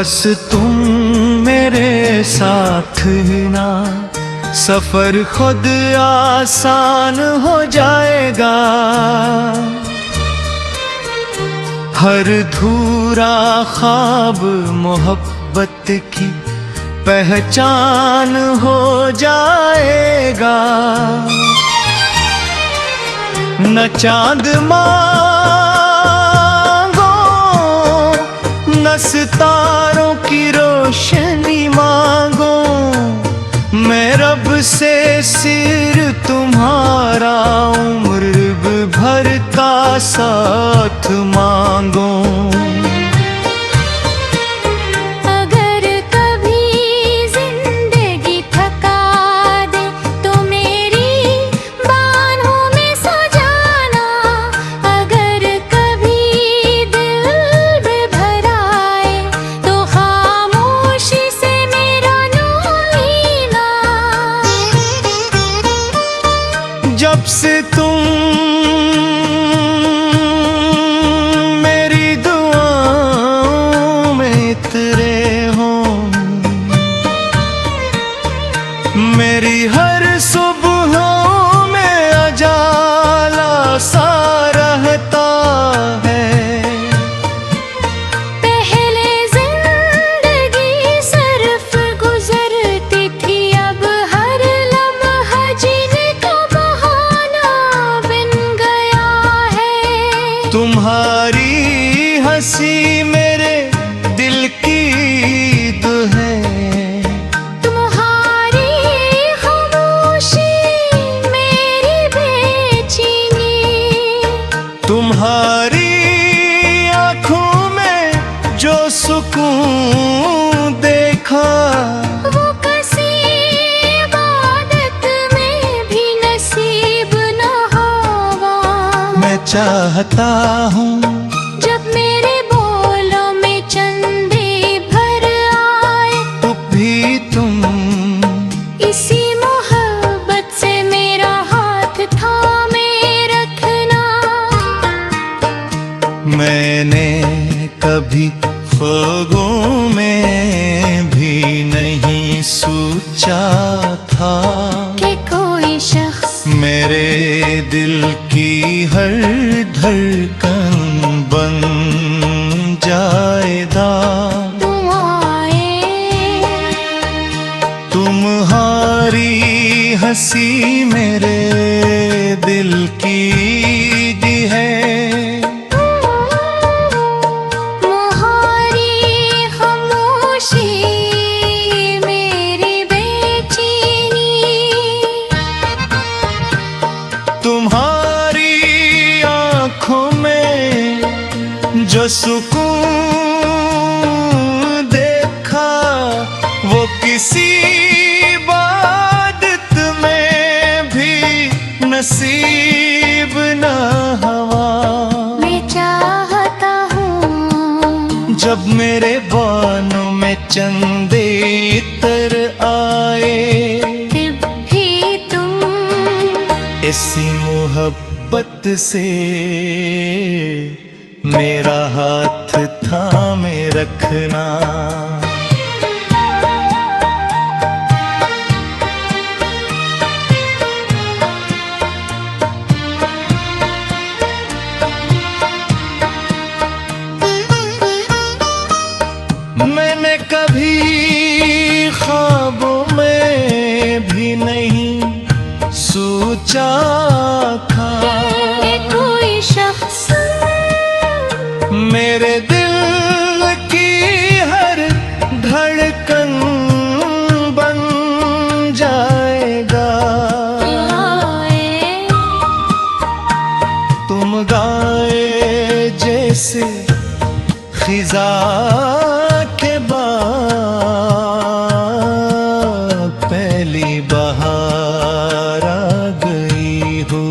बस तुम मेरे साथ ना, सफर खुद आसान हो जाएगा। हर धूरा ख्वाब मोहब्बत की पहचान हो जाएगा। न चांद मांगो न सितारों की रोशनी मांगो, मैं रब से सिर तुम्हारा उम्र भर का साथ मांगो। अगर कभी जिंदगी थका दे तो मेरी बाहों में सो जाना। अगर कभी दिल बेभर आए तो खामोशी से मेरा नाम लेना। जब से तुम मेरी दुआओं में इतरे हो, मेरी हर सुबहों में अजाला सा रहता है। पहले जिंदगी सिर्फ गुजरती थी, अब हर लम्हा जीने का बहाना बन गया है। तुम्हारी हंसी मेरे दिल की ईद है, तुम्हारी खामोशी मेरी बेचैनी। तुम्हारी आँखों में जो सुकून देखा, वो किसी इबादत में भी नसीब न होगा। मैं चाहता हूँ जब मेरे बोलों में चंदे भर आए, तो भी तुम इसी मोहब्बत से मेरा हाथ थामे रखना। मैंने कभी ख्वाबों में भी नहीं सोचा था कि कोई शख्स मेरे दिल की हर धड़कन बन जाएगा। तुम आए, तुम्हारी हंसी मेरे दिल की ईद है, तुम्हारी खामोशी मेरी बेचैनी। तुम्हारी आँखों में जो सुकून देखा, वो किसी इबादत में भी नसीब न हुआ। मैं चाहता हूँ जब मेरे बानों में चंदे इतर आए, फिर भी तुम इसी मोहब्बत से मेरा हाथ थामे रखना। मैंने कभी ख्वाबों में भी नहीं सोचा था कि कोई शख्स मेरे दिल की हर धड़कन बन जाएगा। आए, तुम गाए जैसे खिजा के बाद पहली बहार आ गई हो।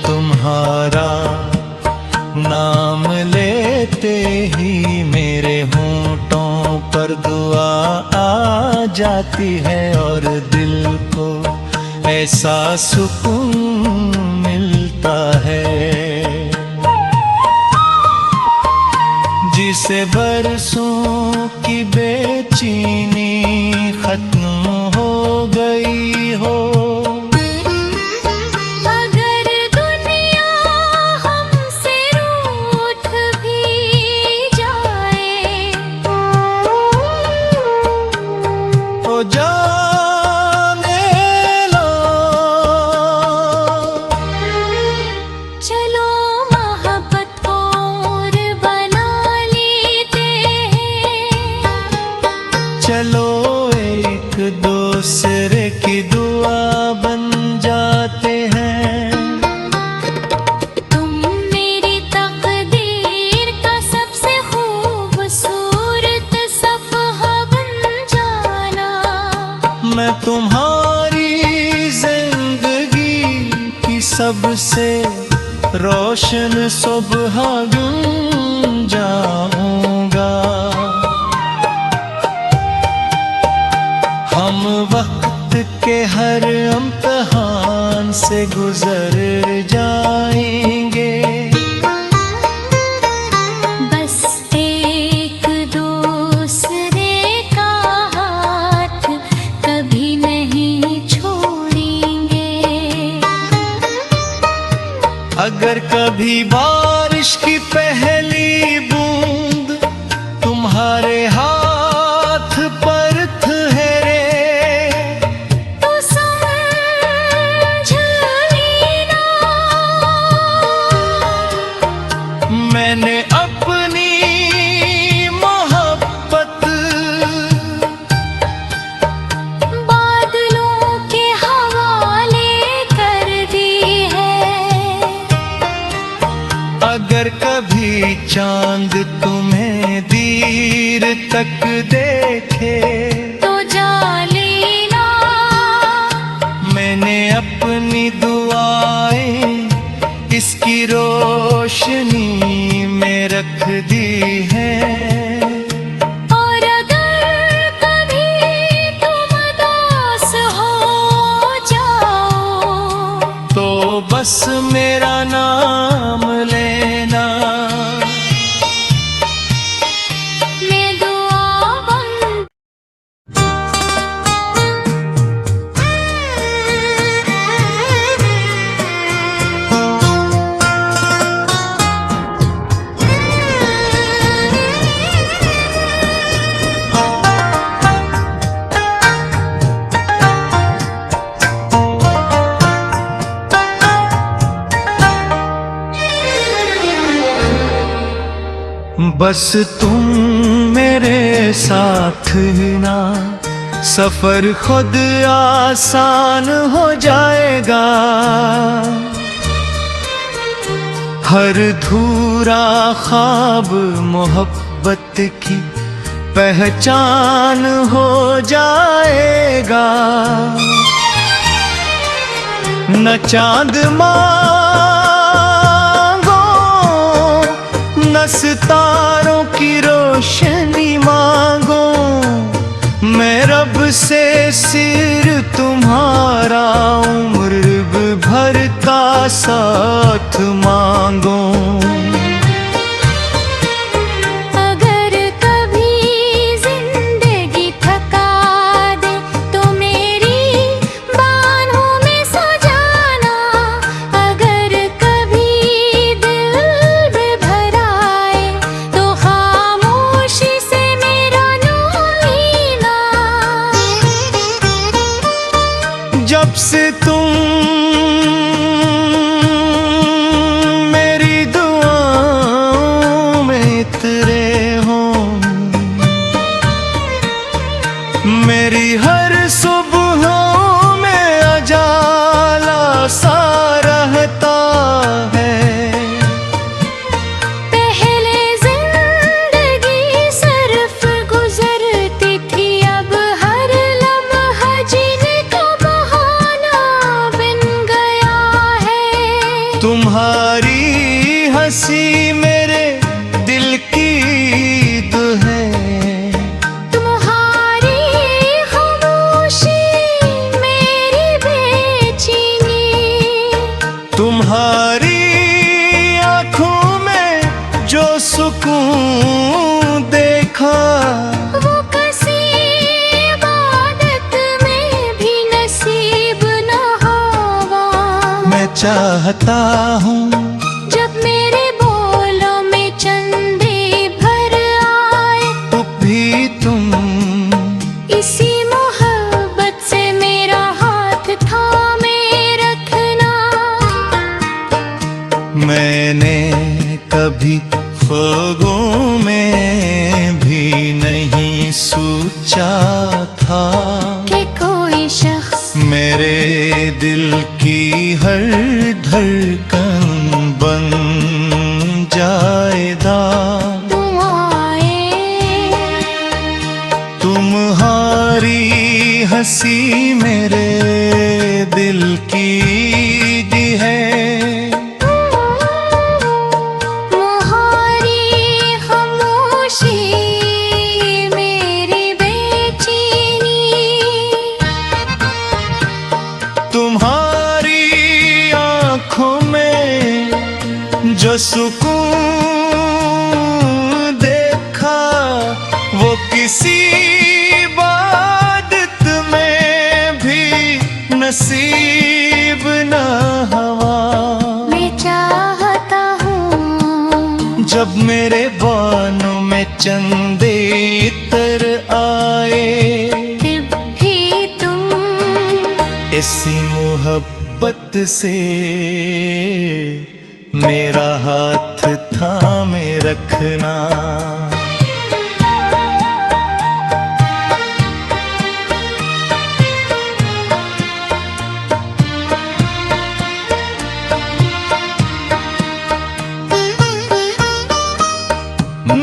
तुम्हारा नाम लेते ही मेरे होंठों पर दुआ आ जाती है, और दिल को ऐसा सुकून मिलता है से बरसों की बेचैनी खत्म हो गई हो। अगर दुनिया हमसे रूठ भी जाए तो जाने लो, चलो मोहब्बत को और बना लेते हैं। चलो एक दूसरे की दुआ बन जाते हैं। तुम मेरी तकदीर का सबसे खूबसूरत सफ़हा बन जाना। मैं तुम्हारी जिंदगी की सबसे रोशन सुबह बन जाऊंगा। हम वक्त के हर इम्तिहान से गुजर जाएंगे। बस एक दूसरे का हाथ कभी नहीं छोड़ेंगे। अगर कभी बारिश की पहली बूंद तुम्हारे हाथ पर ठहरे तो समझ लेना मैंने अपनी मोहब्बत बादलों के हवाले कर दी है। अगर कभी चांद तुम्हें देर तक देखे तो जा लेना मैंने अपनी दुआएं इसकी रोशनी में रख दी है। और अगर कभी तुम उदास हो जाओ तो बस मेरा नाम लेना। मैं दुआ बन बस तुम मेरे साथ ना सफर खुद आसान हो जाएगा। हर धूरा ख्वाब मोहब्बत की पहचान हो जाएगा। न चांद न सितारों की रोशनी मांगो, मैं रब से सिर तुम्हारा उम्र भर का साथ मांगो। अगर कभी जिंदगी थका दे तो मेरी बाहों में सो जाना। अगर कभी दिल में भर आए तो खामोशी से मेरा नाम लेना। जब से तुम मेरी दुआओं में इतरे हो, मेरी हर सुबहों में अजाला सा रहता है। पहले जिंदगी सिर्फ गुजरती थी, अब हर लम्हा जीने का बहाना बन गया है। तुम्हारी हंसी मेरे दिल की ईद है। तुम्हारी खामोशी चाहता हूँ। जब मेरे बोलों में चंदे भर आए, तो भी तुम इसी मोहब्बत से मेरा हाथ थामे रखना। मैंने कभी ख्वाबों में भी नहीं सोचा था कि कोई शख्स मेरे दिल की हर धड़कन बन जाएगा। तुम आए, तुम्हारी हंसी मेरे दिल की दी है। तुम्हारी खामोशी मेरी बेचैनी, तुम्हारी आँखों में जो सुकून देखा, वो किसी इबादत में भी नसीब न हुआ। मैं चाहता हूँ जब मेरे बानों में चंदे इतर आए, तब भी तुम इसी मोहब्बत से मेरा हाथ थामे रखना।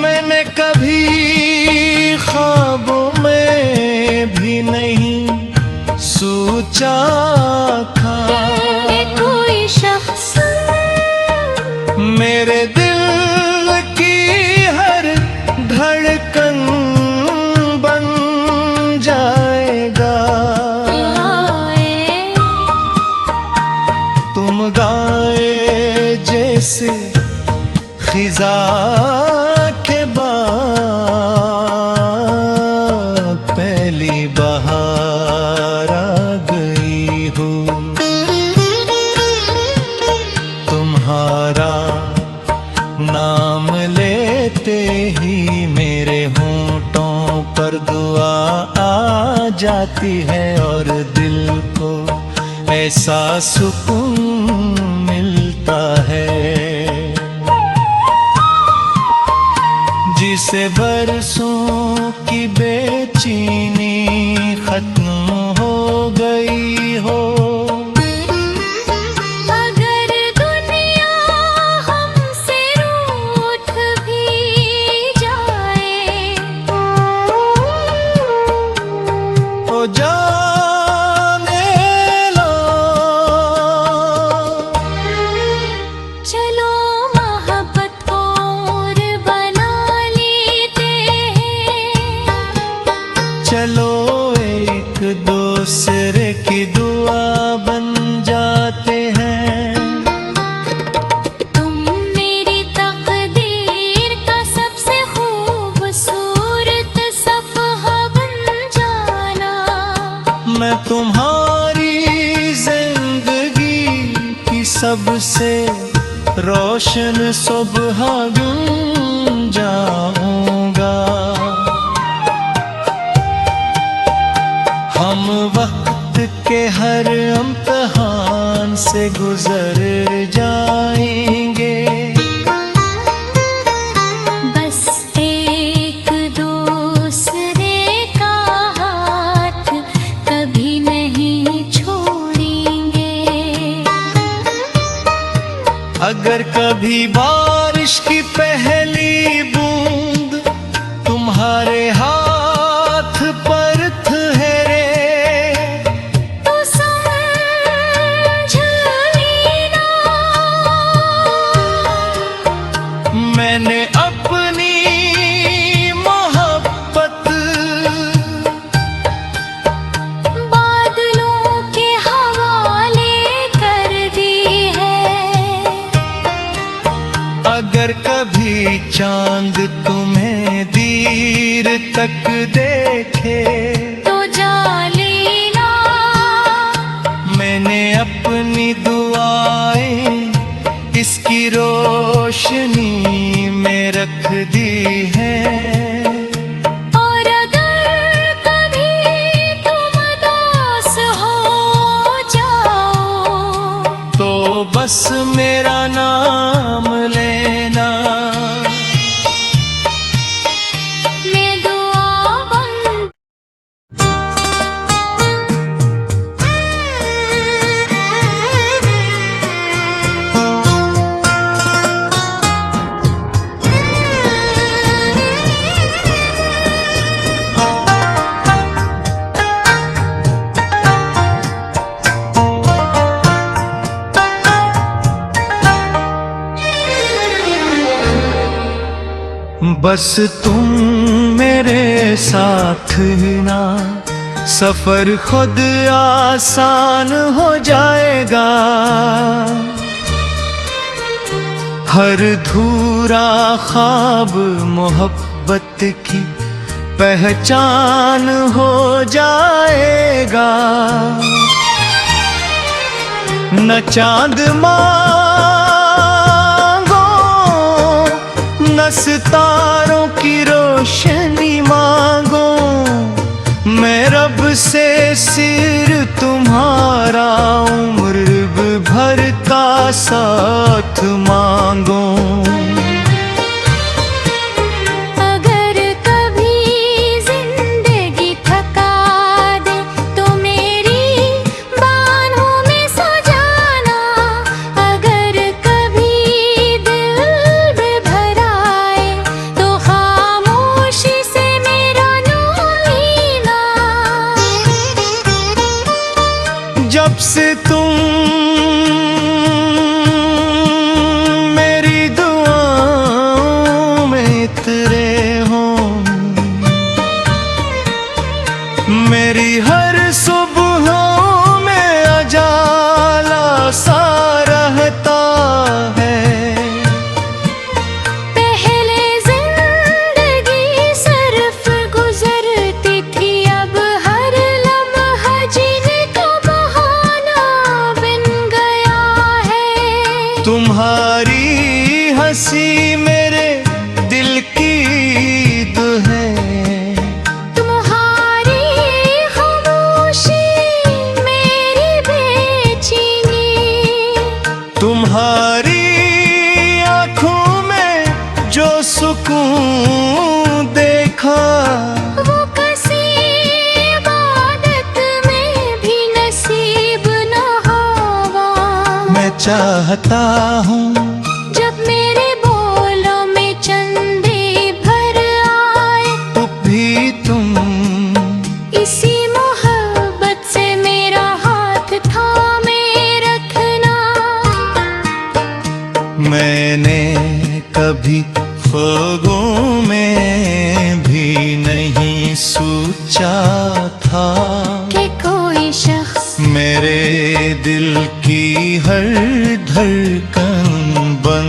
मैंने कभी ख्वाबों में भी नहीं सोचा था कि कोई शख्स मेरे दिल की हर धड़कन बन जाएगा। आए, तुम गाए जैसे खिजा के बाद पहली बहार आ गई हो। तुम्हारा नाम लेते ही मेरे होंठों पर दुआ आ जाती है, और दिल को ऐसा सुकून मिलता है जिसे बरसों की बेचैनी खत्म हो गई हो। अगर दुनिया हमसे रूठ भी जाए, ओ जाने लो, चलो मोहब्बत को और बना लेते हैं। चलो एक दूसरे की दुआ बन जाते हैं। तुम मेरी तकदीर का सबसे खूबसूरत सफ़हा बन जाना। मैं तुम्हारी जिंदगी की सबसे रोशन सुबह बन जाऊंगा। हम वक्त के हर इम्तिहान से गुजर जाएंगे। बस एक दूसरे का हाथ कभी नहीं छोड़ेंगे। अगर कभी बारिश की पहली बूंद तुम्हारे हाथ पर ठहरे, तो समझ लेना मैंने अपनी मोहब्बत बादलों के हवाले कर दी है। अगर कभी चांद तुम्हें देर तक देखे, तो जा लेना मैंने अपनी दुआएं बस तुम मेरे साथ ना, सफर खुद आसान हो जाएगा। हर धूरा ख्वाब मोहब्बत की पहचान हो जाएगा। न चांद मांगो न सितारों की रोशनी मांगो, मैं रब से सिर तुम्हारा उम्र भर का साथ मांगो। अगर कभी जिंदगी थका दे तो मेरी बाहों में सो जाना। अगर कभी दिल भर आए तो खामोशी से मेरा नाम लेना। जब से तुम मेरी दुआओं में उतरे हो, मेरी हर सुबहों में उजाला सा रहता है। पहले जिंदगी सिर्फ गुजरती थी, अब हर लम्हा जीने का बहाना बन गया है। तुम्हारी हंसी मेरे दिल की ईद है, तुम्हारी खामोशी मेरी बेचैनी। तुम्हारी आँखों में जो सुकून देखा, वो किसी इबादत में भी नसीब न होगा। मैं चाहता हूँ जब मेरे बोलों में चंदे भर आए, तो भी तुम इसी मोहब्बत से मेरा हाथ थामे रखना। मैंने कभी ख्वाबों में भी नहीं सोचा था कि कोई शख्स मेरे दिल की हर धड़कन बन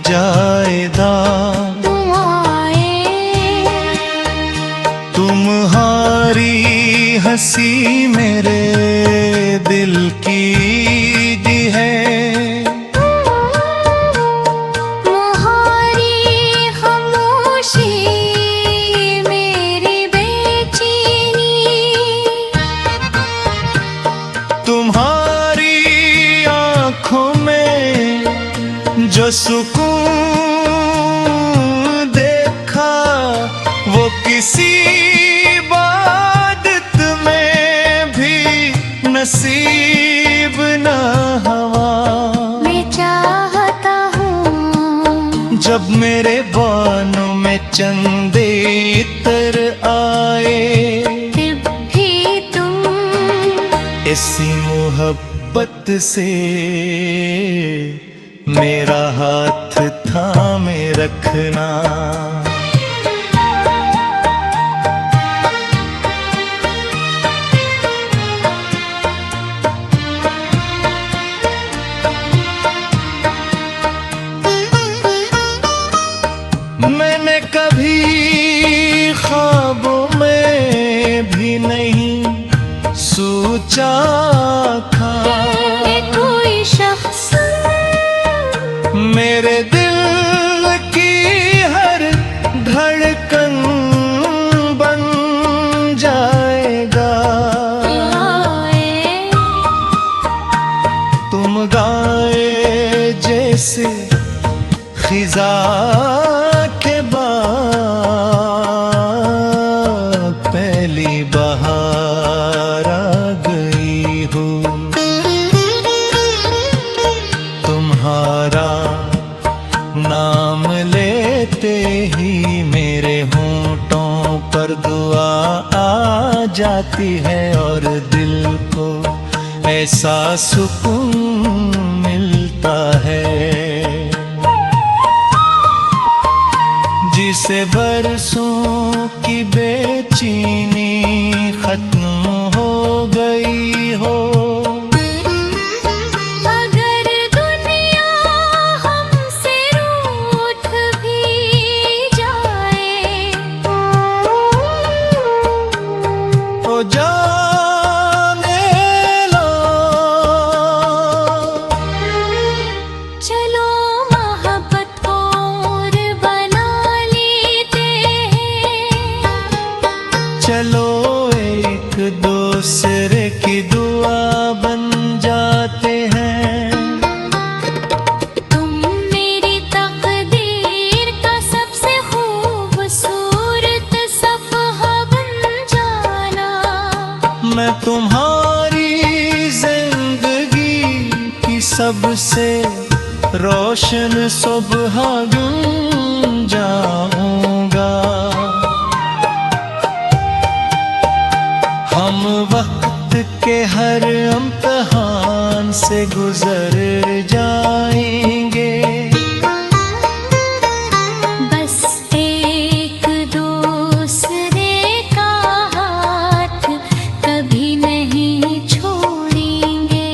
जाएगा। तुम आए, तुम्हारी हंसी मेरे दिल की ईद है, तुम्हारी खामोशी मेरी बेचैनी। तुम्हारी आँखों में जो सुकून देखा, वो किसी इबादत में भी नसीब न हुआ। मैं चाहता हूँ जब मेरे बानों में चंदे इतर आए, तब भी तुम इसी मोहब्बत से मेरा हाथ थामे रखना। मैंने कभी ख्वाबों में भी नहीं सोचा था कि कोई शख्स मेरे दिल की हर धड़कन बन जाएगा। आए, तुम गाए जैसे खिजा के बाद पहली बहार आ गई हो। तुम्हारा नाम लेते ही मेरे होंठों पर दुआ आ जाती है, और दिल को ऐसा सुकून मिलता है से बरसों की बेचैनी खत्म हो गई हो। अगर दुनिया हमसे रूठ भी जाए, ओ जाने लो, चलो मोहब्बत और बना लेते हैं। चलो एक दूसरे की दुआ बन जाते हैं। तुम मेरी तकदीर का सबसे खूबसूरत सफ़हा बन जाना। मैं तुम्हारी जिंदगी की सबसे रोशन सुबह बन जाऊंगा। हम वक्त के हर इम्तिहान से गुजर जाएंगे। बस एक दूसरे का हाथ कभी नहीं छोड़ेंगे।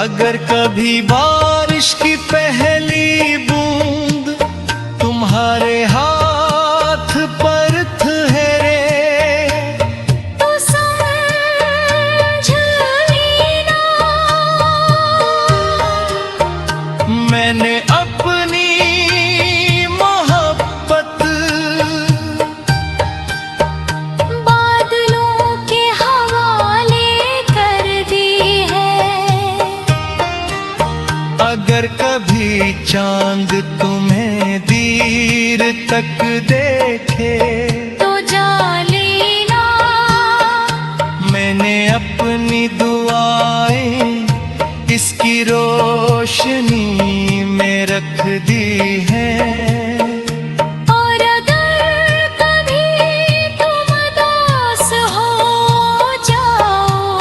अगर कभी बारिश की पहली बूंद तुम्हारे हाथ पर ठहरे, तो समझ लेना मैंने अपनी मोहब्बत बादलों के हवाले कर दी है। अगर कभी चांद तुम्हें देर तक देखे, तो जा लेना मैंने अपनी दुआएं इसकी रोशनी में रख दी है। और अगर कभी तुम उदास हो जाओ,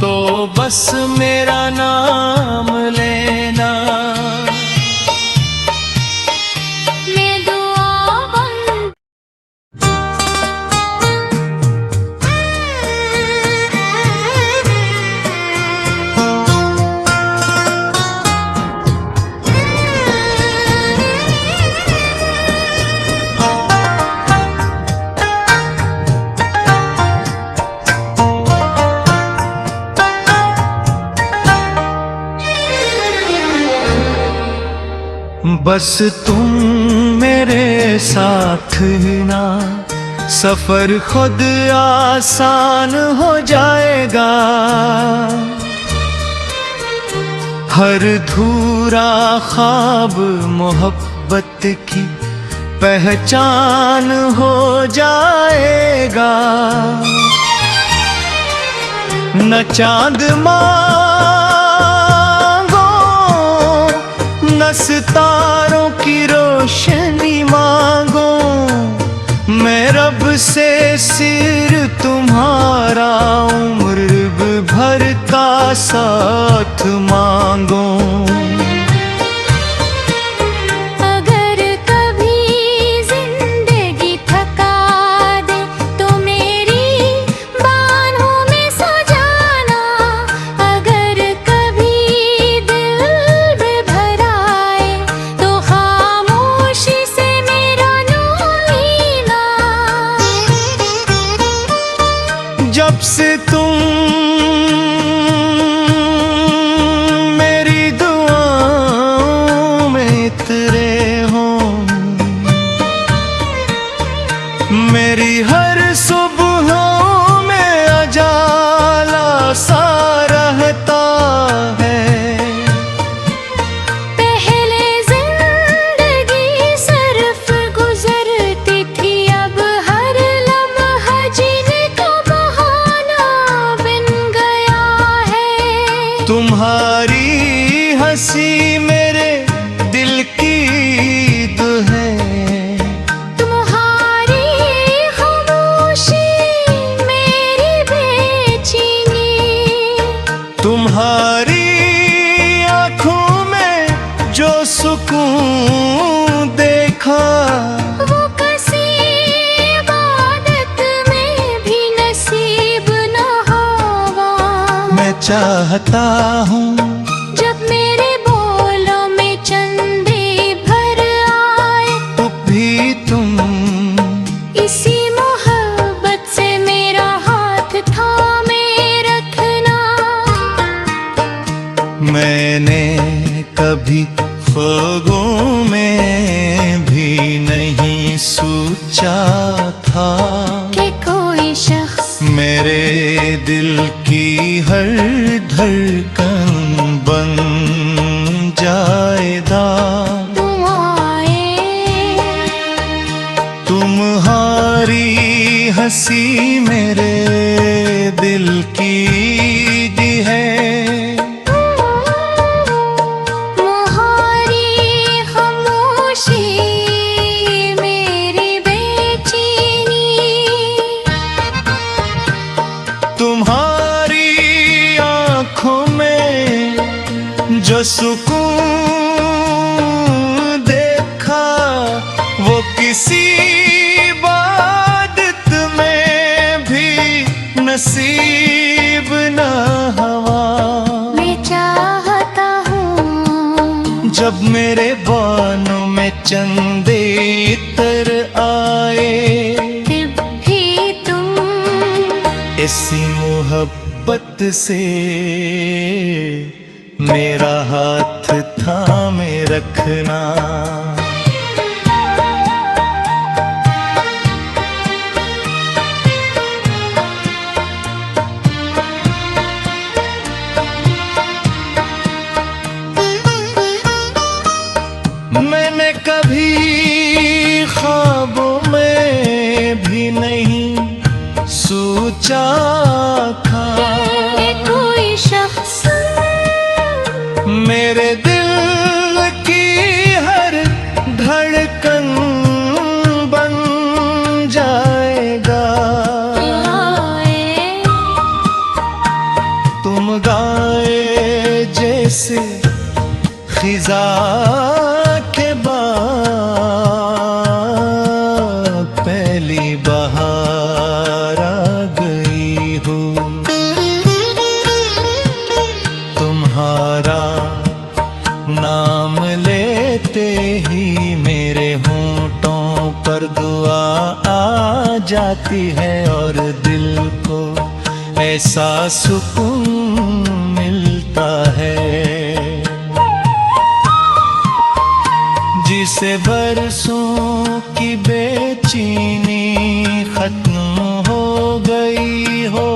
तो बस मेरा नाम लेना। मैं दुआ बन बस तुम मेरे साथ ना, सफर खुद आसान हो जाएगा। हर धूरा ख्वाब मोहब्बत की पहचान हो जाएगा। न चांद न सितारों की रोशनी मांगो, मैं रब से सिर तुम्हारा उम्र भर का साथ मांगो। अगर कभी जिंदगी थका दे, तो मेरी बाहों में सो जाना। अगर कभी दिल बेभर आए, तो खामोशी से मेरा नाम लेना। जब से तुम मेरी दुआओं में उतरे हो, मेरी हर सुबहों में उजाला सा रहता है। पहले जिंदगी सिर्फ गुजरती थी, अब हर लम्हा जीने का बहाना बन गया है। तुम्हारी हंसी मेरे दिल की ईद है। तुम्हारी खामोशी चाहता हूँ। जब मेरे बोलों में चंदे भर आए, तो भी तुम इसी मोहब्बत से मेरा हाथ थामे रखना। मैंने कभी ख्वाबों में भी नहीं सोचा था कि कोई शख्स मेरे दिल की हर धड़कन बन जाएगा। तुम आए, तुम्हारी हंसी मेरे दिल की ईद है। तुम्हारी खामोशी मेरी बेचैनी, तुम्हारी आँखों में जो सुकून देखा, वो किसी इबादत में भी नसीब न हुआ। मैं चाहता हूँ जब मेरे बानों में चंदे इतर आए, फिर भी तुम इसी मोहब्बत से मेरा हाथ थामे रखना। मैंने कभी ख्वाबों में भी नहीं सोचा था कि कोई शख्स मेरे दिल की हर धड़कन बन जाएगा। आए, तुम गाए जैसे खिजा के बाद पहली बहार आ गई हो। तुम्हारा नाम लेते ही मेरे होंठों पर दुआ आ जाती है, और दिल को ऐसा सुकून मिलता है जिसे बरसों की बेचैनी खत्म हो गई हो।